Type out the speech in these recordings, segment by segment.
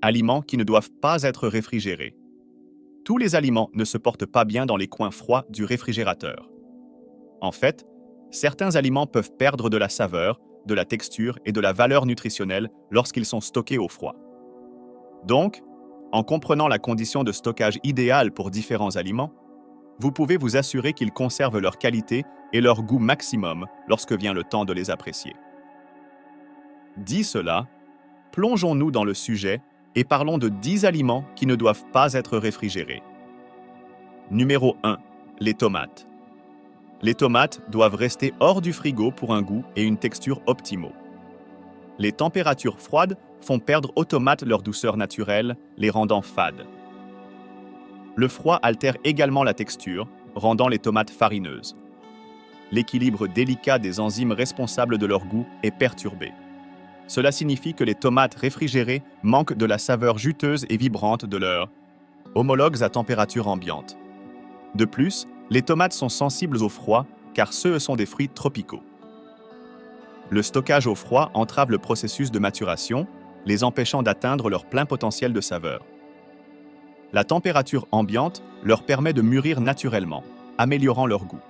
Aliments qui ne doivent pas être réfrigérés. Tous les aliments ne se portent pas bien dans les coins froids du réfrigérateur. En fait, certains aliments peuvent perdre de la saveur, de la texture et de la valeur nutritionnelle lorsqu'ils sont stockés au froid. Donc, en comprenant la condition de stockage idéale pour différents aliments, vous pouvez vous assurer qu'ils conservent leur qualité et leur goût maximum lorsque vient le temps de les apprécier. Dit cela, plongeons-nous dans le sujet et parlons de 10 aliments qui ne doivent pas être réfrigérés. Numéro 1. Les tomates. Les tomates doivent rester hors du frigo pour un goût et une texture optimaux. Les températures froides font perdre aux tomates leur douceur naturelle, les rendant fades. Le froid altère également la texture, rendant les tomates farineuses. L'équilibre délicat des enzymes responsables de leur goût est perturbé. Cela signifie que les tomates réfrigérées manquent de la saveur juteuse et vibrante de leurs homologues à température ambiante. De plus, les tomates sont sensibles au froid car ceux sont des fruits tropicaux. Le stockage au froid entrave le processus de maturation, les empêchant d'atteindre leur plein potentiel de saveur. La température ambiante leur permet de mûrir naturellement, améliorant leur goût.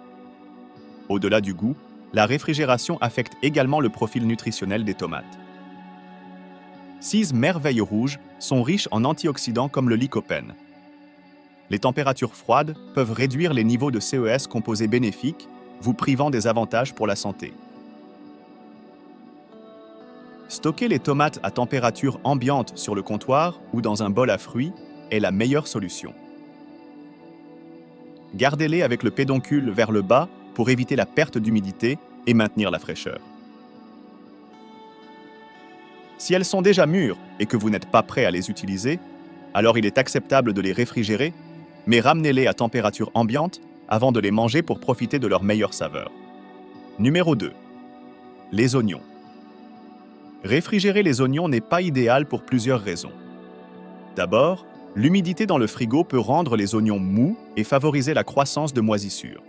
Au-delà du goût, la réfrigération affecte également le profil nutritionnel des tomates. 6 merveilles rouges sont riches en antioxydants comme le lycopène. Les températures froides peuvent réduire les niveaux de CES composés bénéfiques, vous privant des avantages pour la santé. Stocker les tomates à température ambiante sur le comptoir ou dans un bol à fruits est la meilleure solution. Gardez-les avec le pédoncule vers le bas pour éviter la perte d'humidité et maintenir la fraîcheur. Si elles sont déjà mûres et que vous n'êtes pas prêt à les utiliser, alors il est acceptable de les réfrigérer, mais ramenez-les à température ambiante avant de les manger pour profiter de leur meilleure saveur. Numéro 2. Les oignons. Réfrigérer les oignons n'est pas idéal pour plusieurs raisons. D'abord, l'humidité dans le frigo peut rendre les oignons mous et favoriser la croissance de moisissures.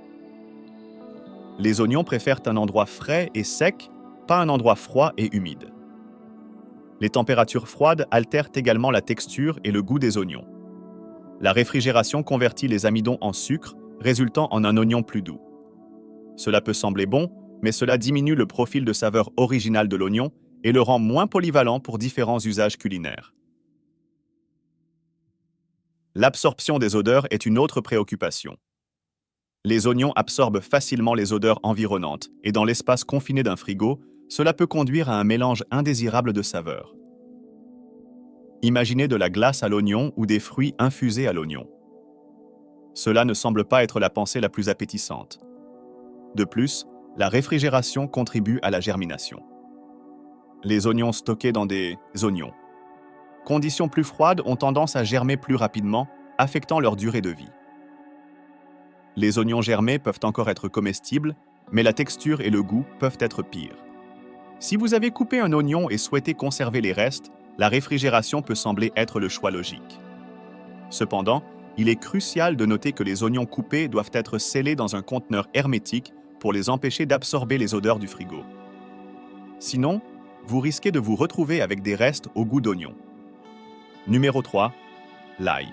Les oignons préfèrent un endroit frais et sec, pas un endroit froid et humide. Les températures froides altèrent également la texture et le goût des oignons. La réfrigération convertit les amidons en sucre, résultant en un oignon plus doux. Cela peut sembler bon, mais cela diminue le profil de saveur original de l'oignon et le rend moins polyvalent pour différents usages culinaires. L'absorption des odeurs est une autre préoccupation. Les oignons absorbent facilement les odeurs environnantes et dans l'espace confiné d'un frigo, cela peut conduire à un mélange indésirable de saveurs. Imaginez de la glace à l'oignon ou des fruits infusés à l'oignon. Cela ne semble pas être la pensée la plus appétissante. De plus, la réfrigération contribue à la germination. Les oignons stockés dans des oignons. Conditions plus froides ont tendance à germer plus rapidement, affectant leur durée de vie. Les oignons germés peuvent encore être comestibles, mais la texture et le goût peuvent être pires. Si vous avez coupé un oignon et souhaitez conserver les restes, la réfrigération peut sembler être le choix logique. Cependant, il est crucial de noter que les oignons coupés doivent être scellés dans un conteneur hermétique pour les empêcher d'absorber les odeurs du frigo. Sinon, vous risquez de vous retrouver avec des restes au goût d'oignon. Numéro 3. L'ail.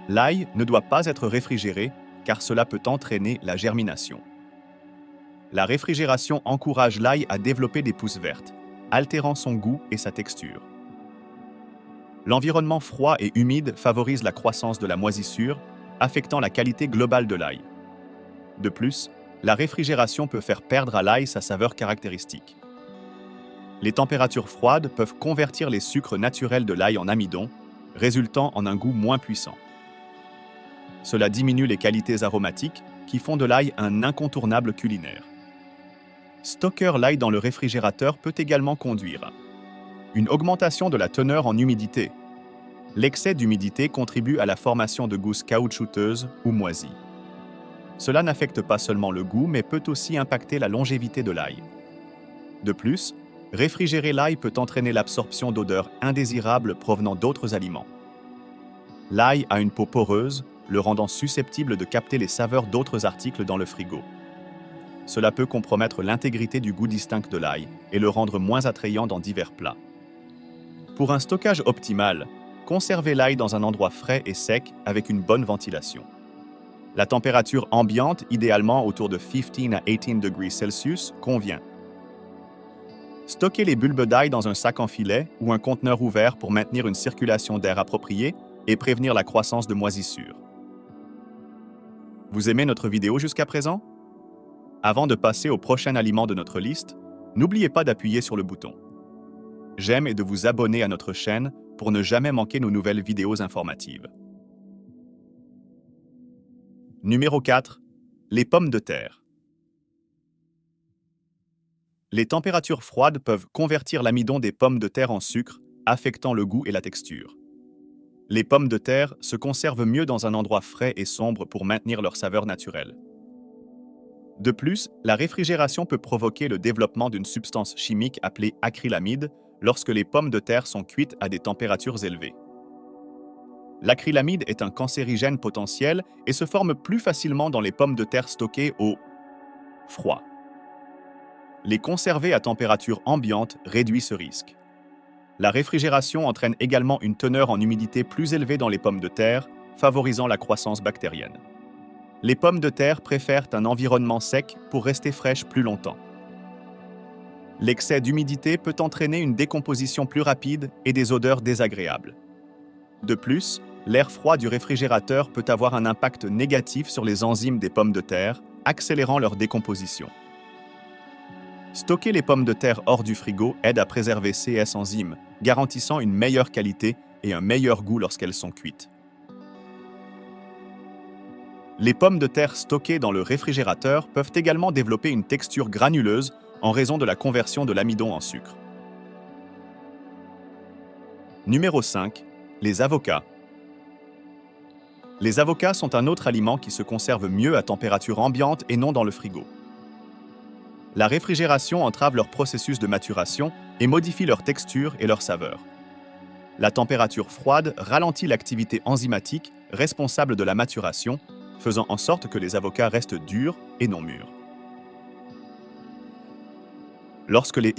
L'ail ne doit pas être réfrigéré car cela peut entraîner la germination. La réfrigération encourage l'ail à développer des pousses vertes, altérant son goût et sa texture. L'environnement froid et humide favorise la croissance de la moisissure, affectant la qualité globale de l'ail. De plus, la réfrigération peut faire perdre à l'ail sa saveur caractéristique. Les températures froides peuvent convertir les sucres naturels de l'ail en amidon, résultant en un goût moins puissant. Cela diminue les qualités aromatiques qui font de l'ail un incontournable culinaire. Stocker l'ail dans le réfrigérateur peut également conduire à une augmentation de la teneur en humidité. L'excès d'humidité contribue à la formation de gousses caoutchouteuses ou moisies. Cela n'affecte pas seulement le goût, mais peut aussi impacter la longévité de l'ail. De plus, réfrigérer l'ail peut entraîner l'absorption d'odeurs indésirables provenant d'autres aliments. L'ail a une peau poreuse, le rendant susceptible de capter les saveurs d'autres articles dans le frigo. Cela peut compromettre l'intégrité du goût distinct de l'ail et le rendre moins attrayant dans divers plats. Pour un stockage optimal, conservez l'ail dans un endroit frais et sec avec une bonne ventilation. La température ambiante, idéalement autour de 15 à 18 degrés Celsius, convient. Stockez les bulbes d'ail dans un sac en filet ou un conteneur ouvert pour maintenir une circulation d'air appropriée et prévenir la croissance de moisissures. Vous aimez notre vidéo jusqu'à présent? Avant de passer au prochain aliment de notre liste, n'oubliez pas d'appuyer sur le bouton j'aime et de vous abonner à notre chaîne pour ne jamais manquer nos nouvelles vidéos informatives. Numéro 4. Les pommes de terre. Les températures froides peuvent convertir l'amidon des pommes de terre en sucre, affectant le goût et la texture. Les pommes de terre se conservent mieux dans un endroit frais et sombre pour maintenir leur saveur naturelle. De plus, la réfrigération peut provoquer le développement d'une substance chimique appelée acrylamide lorsque les pommes de terre sont cuites à des températures élevées. L'acrylamide est un cancérigène potentiel et se forme plus facilement dans les pommes de terre stockées au froid. Les conserver à température ambiante réduit ce risque. La réfrigération entraîne également une teneur en humidité plus élevée dans les pommes de terre, favorisant la croissance bactérienne. Les pommes de terre préfèrent un environnement sec pour rester fraîches plus longtemps. L'excès d'humidité peut entraîner une décomposition plus rapide et des odeurs désagréables. De plus, l'air froid du réfrigérateur peut avoir un impact négatif sur les enzymes des pommes de terre, accélérant leur décomposition. Stocker les pommes de terre hors du frigo aide à préserver ces enzymes, garantissant une meilleure qualité et un meilleur goût lorsqu'elles sont cuites. Les pommes de terre stockées dans le réfrigérateur peuvent également développer une texture granuleuse en raison de la conversion de l'amidon en sucre. Numéro 5. Les avocats. Les avocats sont un autre aliment qui se conserve mieux à température ambiante et non dans le frigo. La réfrigération entrave leur processus de maturation et modifie leur texture et leur saveur. La température froide ralentit l'activité enzymatique responsable de la maturation, faisant en sorte que les avocats restent durs et non mûrs. Lorsque les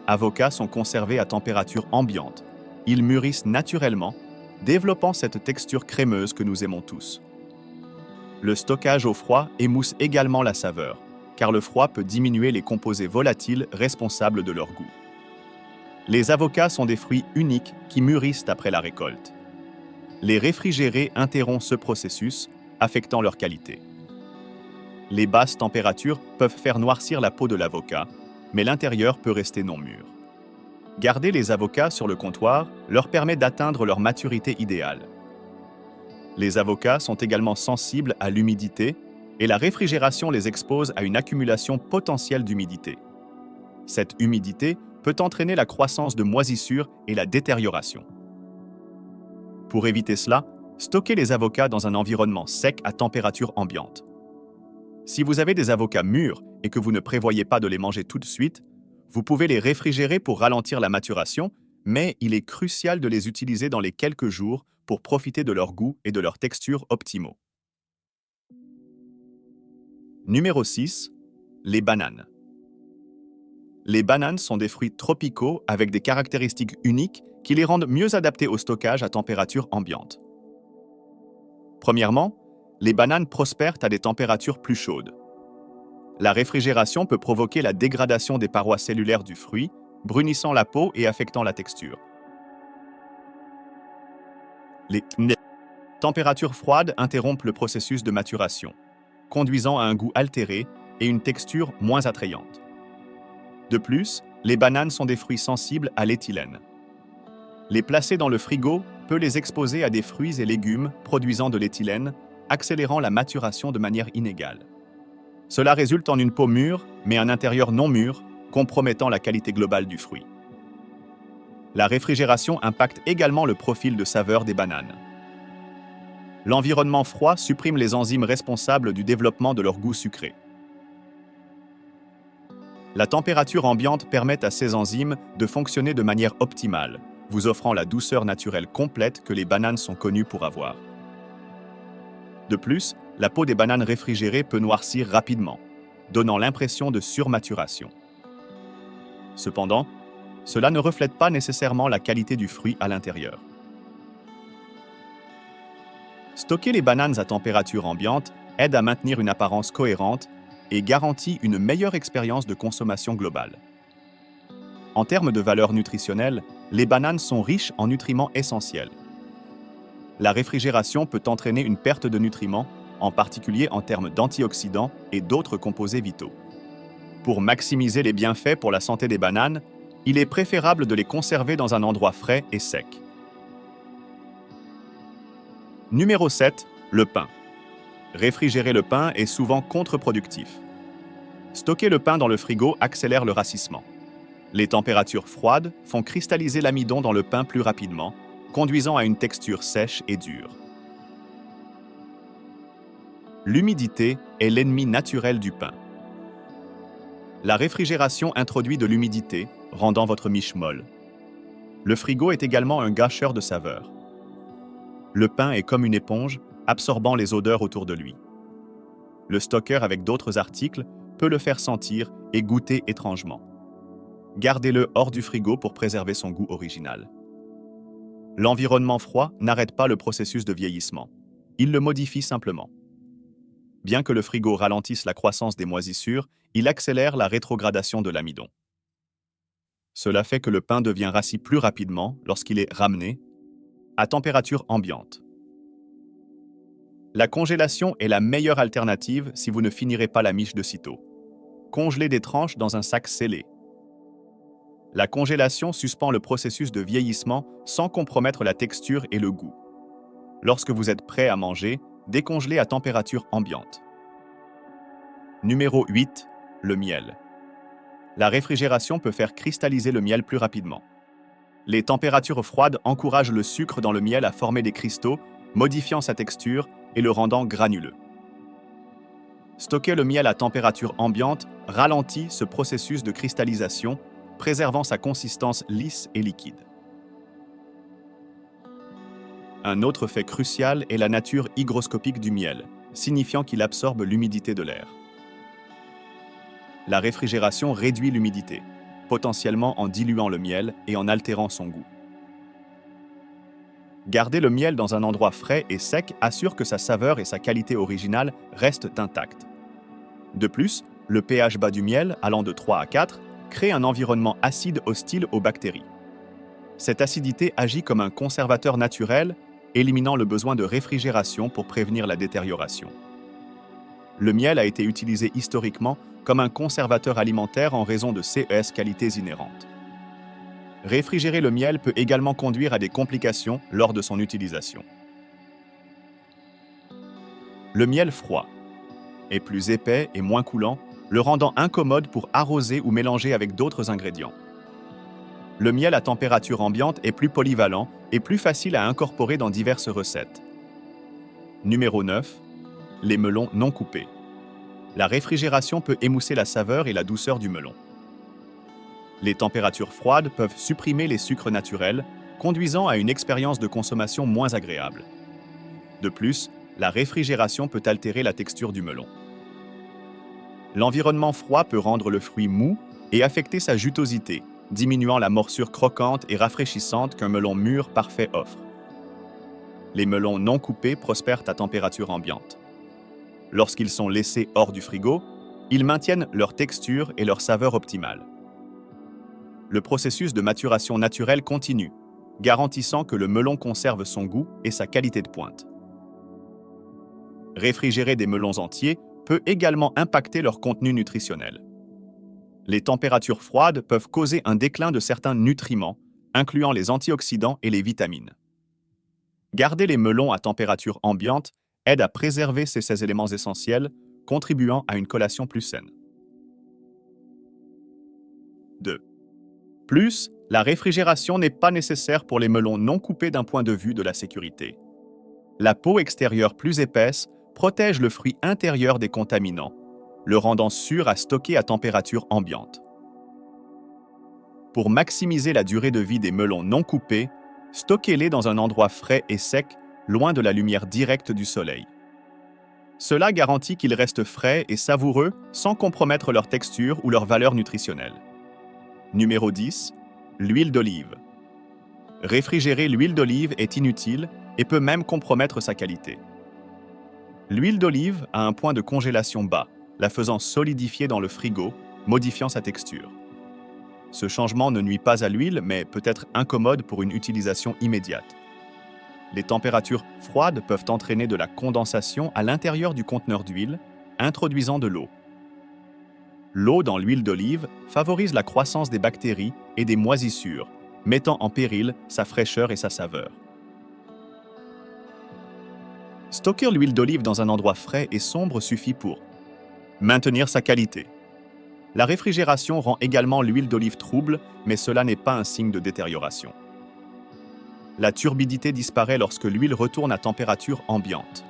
avocats sont conservés à température ambiante, ils mûrissent naturellement, développant cette texture crémeuse que nous aimons tous. Le stockage au froid émousse également la saveur, car le froid peut diminuer les composés volatiles responsables de leur goût. Les avocats sont des fruits uniques qui mûrissent après la récolte. Les réfrigérer interrompt ce processus, affectant leur qualité. Les basses températures peuvent faire noircir la peau de l'avocat, mais l'intérieur peut rester non mûr. Garder les avocats sur le comptoir leur permet d'atteindre leur maturité idéale. Les avocats sont également sensibles à l'humidité et la réfrigération les expose à une accumulation potentielle d'humidité. Cette humidité peut entraîner la croissance de moisissures et la détérioration. Pour éviter cela, stockez les avocats dans un environnement sec à température ambiante. Si vous avez des avocats mûrs et que vous ne prévoyez pas de les manger tout de suite, vous pouvez les réfrigérer pour ralentir la maturation, mais il est crucial de les utiliser dans les quelques jours pour profiter de leur goût et de leur texture optimaux. Numéro 6. Les bananes. Les bananes sont des fruits tropicaux avec des caractéristiques uniques qui les rendent mieux adaptés au stockage à température ambiante. Premièrement, les bananes prospèrent à des températures plus chaudes. La réfrigération peut provoquer la dégradation des parois cellulaires du fruit, brunissant la peau et affectant la texture. Les températures froides interrompent le processus de maturation, conduisant à un goût altéré et une texture moins attrayante. De plus, les bananes sont des fruits sensibles à l'éthylène. Les placer dans le frigo peut les exposer à des fruits et légumes produisant de l'éthylène, accélérant la maturation de manière inégale. Cela résulte en une peau mûre, mais un intérieur non mûr, compromettant la qualité globale du fruit. La réfrigération impacte également le profil de saveur des bananes. L'environnement froid supprime les enzymes responsables du développement de leur goût sucré. La température ambiante permet à ces enzymes de fonctionner de manière optimale, vous offrant la douceur naturelle complète que les bananes sont connues pour avoir. De plus, la peau des bananes réfrigérées peut noircir rapidement, donnant l'impression de surmaturation. Cependant, cela ne reflète pas nécessairement la qualité du fruit à l'intérieur. Stocker les bananes à température ambiante aide à maintenir une apparence cohérente et garantit une meilleure expérience de consommation globale. En termes de valeur nutritionnelle, les bananes sont riches en nutriments essentiels. La réfrigération peut entraîner une perte de nutriments, en particulier en termes d'antioxydants et d'autres composés vitaux. Pour maximiser les bienfaits pour la santé des bananes, il est préférable de les conserver dans un endroit frais et sec. Numéro 7. Le pain. Réfrigérer le pain est souvent contre-productif. Stocker le pain dans le frigo accélère le rassissement. Les températures froides font cristalliser l'amidon dans le pain plus rapidement, conduisant à une texture sèche et dure. L'humidité est l'ennemi naturel du pain. La réfrigération introduit de l'humidité, rendant votre miche molle. Le frigo est également un gâcheur de saveurs. Le pain est comme une éponge, absorbant les odeurs autour de lui. Le stocker avec d'autres articles peut le faire sentir et goûter étrangement. Gardez-le hors du frigo pour préserver son goût original. L'environnement froid n'arrête pas le processus de vieillissement. Il le modifie simplement. Bien que le frigo ralentisse la croissance des moisissures, il accélère la rétrogradation de l'amidon. Cela fait que le pain devient rassis plus rapidement lorsqu'il est ramené à température ambiante. La congélation est la meilleure alternative si vous ne finirez pas la miche de sitôt. Congelez des tranches dans un sac scellé. La congélation suspend le processus de vieillissement sans compromettre la texture et le goût. Lorsque vous êtes prêt à manger, décongelez à température ambiante. Numéro 8. Le miel. La réfrigération peut faire cristalliser le miel plus rapidement. Les températures froides encouragent le sucre dans le miel à former des cristaux, modifiant sa texture et le rendant granuleux. Stocker le miel à température ambiante ralentit ce processus de cristallisation, préservant sa consistance lisse et liquide. Un autre fait crucial est la nature hygroscopique du miel, signifiant qu'il absorbe l'humidité de l'air. La réfrigération réduit l'humidité, potentiellement en diluant le miel et en altérant son goût. Garder le miel dans un endroit frais et sec assure que sa saveur et sa qualité originale restent intactes. De plus, le pH bas du miel, allant de 3 à 4, crée un environnement acide hostile aux bactéries. Cette acidité agit comme un conservateur naturel, éliminant le besoin de réfrigération pour prévenir la détérioration. Le miel a été utilisé historiquement comme un conservateur alimentaire en raison de ses qualités inhérentes. Réfrigérer le miel peut également conduire à des complications lors de son utilisation. Le miel froid est plus épais et moins coulant, le rendant incommode pour arroser ou mélanger avec d'autres ingrédients. Le miel à température ambiante est plus polyvalent et plus facile à incorporer dans diverses recettes. Numéro 9. Les melons non coupés. La réfrigération peut émousser la saveur et la douceur du melon. Les températures froides peuvent supprimer les sucres naturels, conduisant à une expérience de consommation moins agréable. De plus, la réfrigération peut altérer la texture du melon. L'environnement froid peut rendre le fruit mou et affecter sa jutosité, diminuant la morsure croquante et rafraîchissante qu'un melon mûr parfait offre. Les melons non coupés prospèrent à température ambiante. Lorsqu'ils sont laissés hors du frigo, ils maintiennent leur texture et leur saveur optimale. Le processus de maturation naturelle continue, garantissant que le melon conserve son goût et sa qualité de pointe. Réfrigérer des melons entiers peut également impacter leur contenu nutritionnel. Les températures froides peuvent causer un déclin de certains nutriments, incluant les antioxydants et les vitamines. Garder les melons à température ambiante aide à préserver ces éléments essentiels, contribuant à une collation plus saine. 2. Plus, la réfrigération n'est pas nécessaire pour les melons non coupés d'un point de vue de la sécurité. La peau extérieure plus épaisse protège le fruit intérieur des contaminants, le rendant sûr à stocker à température ambiante. Pour maximiser la durée de vie des melons non coupés, stockez-les dans un endroit frais et sec, loin de la lumière directe du soleil. Cela garantit qu'ils restent frais et savoureux sans compromettre leur texture ou leur valeur nutritionnelle. Numéro 10. L'huile d'olive. Réfrigérer l'huile d'olive est inutile et peut même compromettre sa qualité. L'huile d'olive a un point de congélation bas, la faisant solidifier dans le frigo, modifiant sa texture. Ce changement ne nuit pas à l'huile, mais peut être incommode pour une utilisation immédiate. Les températures froides peuvent entraîner de la condensation à l'intérieur du conteneur d'huile, introduisant de l'eau. L'eau dans l'huile d'olive favorise la croissance des bactéries et des moisissures, mettant en péril sa fraîcheur et sa saveur. Stocker l'huile d'olive dans un endroit frais et sombre suffit pour maintenir sa qualité. La réfrigération rend également l'huile d'olive trouble, mais cela n'est pas un signe de détérioration. La turbidité disparaît lorsque l'huile retourne à température ambiante.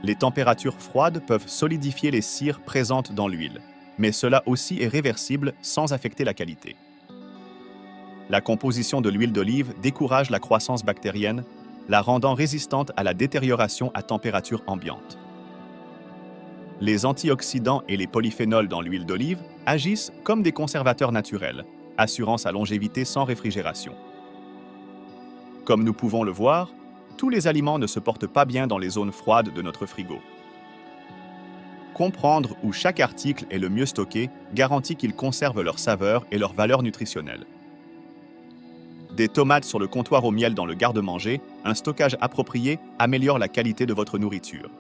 Les températures froides peuvent solidifier les cires présentes dans l'huile, mais cela aussi est réversible sans affecter la qualité. La composition de l'huile d'olive décourage la croissance bactérienne, la rendant résistante à la détérioration à température ambiante. Les antioxydants et les polyphénols dans l'huile d'olive agissent comme des conservateurs naturels, assurant sa longévité sans réfrigération. Comme nous pouvons le voir, tous les aliments ne se portent pas bien dans les zones froides de notre frigo. Comprendre où chaque article est le mieux stocké garantit qu'ils conservent leur saveur et leur valeur nutritionnelle. Des tomates sur le comptoir au miel dans le garde-manger, un stockage approprié améliore la qualité de votre nourriture.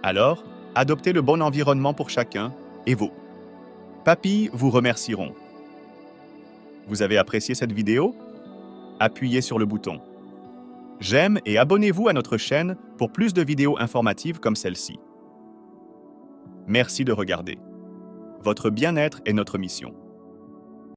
Alors, adoptez le bon environnement pour chacun et vos papilles vous remercieront. Vous avez apprécié cette vidéo? Appuyez sur le bouton j'aime et abonnez-vous à notre chaîne pour plus de vidéos informatives comme celle-ci. Merci de regarder. Votre bien-être est notre mission.